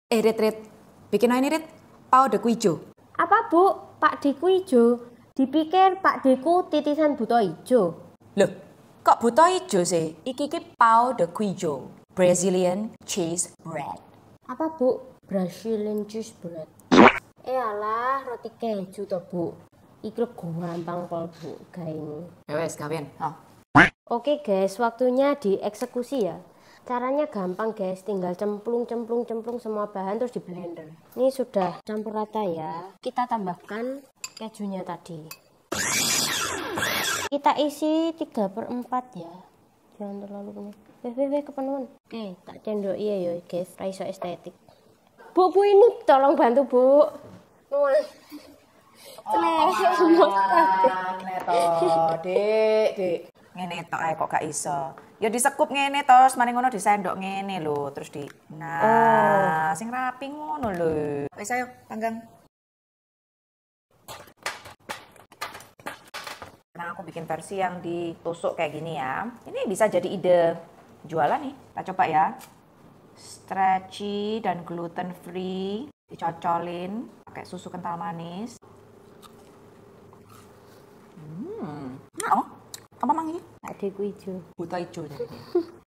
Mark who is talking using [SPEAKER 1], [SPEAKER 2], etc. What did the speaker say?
[SPEAKER 1] Rit, bikin ini Rit, pao deku ijo.
[SPEAKER 2] Apa Bu? Pak Deku ijo? Dipikir Pak Deku titisan buto ijo.
[SPEAKER 1] Loh, kok buto ijo sih? Iki pao deku ijo, Brazilian cheese bread.
[SPEAKER 2] Apa Bu? Brazilian cheese bread. Alah, roti keju toh Bu. Iki gampang pol Bu, gawe ini.
[SPEAKER 1] Ya wes, gawen. Oh.
[SPEAKER 2] Oke guys, waktunya dieksekusi ya. Caranya gampang guys, tinggal cemplung semua bahan terus di blender. Ini sudah campur rata ya. Kita tambahkan kejunya tadi. Kita isi 3/4 ya. Jangan terlalu banyak. Kepenuhan. Oke, tak cendok iya ya guys, raiso estetik. Bu ini tolong bantu Bu. Nuan.
[SPEAKER 1] Dek. Ngene tok ae kok gak iso. Ya disekup ngene terus mari ngono disendok ngene lho, terus di nah, sing rapi ngono lho. Wis ayo panggang. Nah, aku bikin versi yang ditusuk kayak gini ya. Ini bisa jadi ide jualan nih. Kita coba ya. Stretchy dan gluten free, dicocolin pakai susu kental manis. Nah, apa mang ini?
[SPEAKER 2] Pak Deku ijo.
[SPEAKER 1] Buta ijo.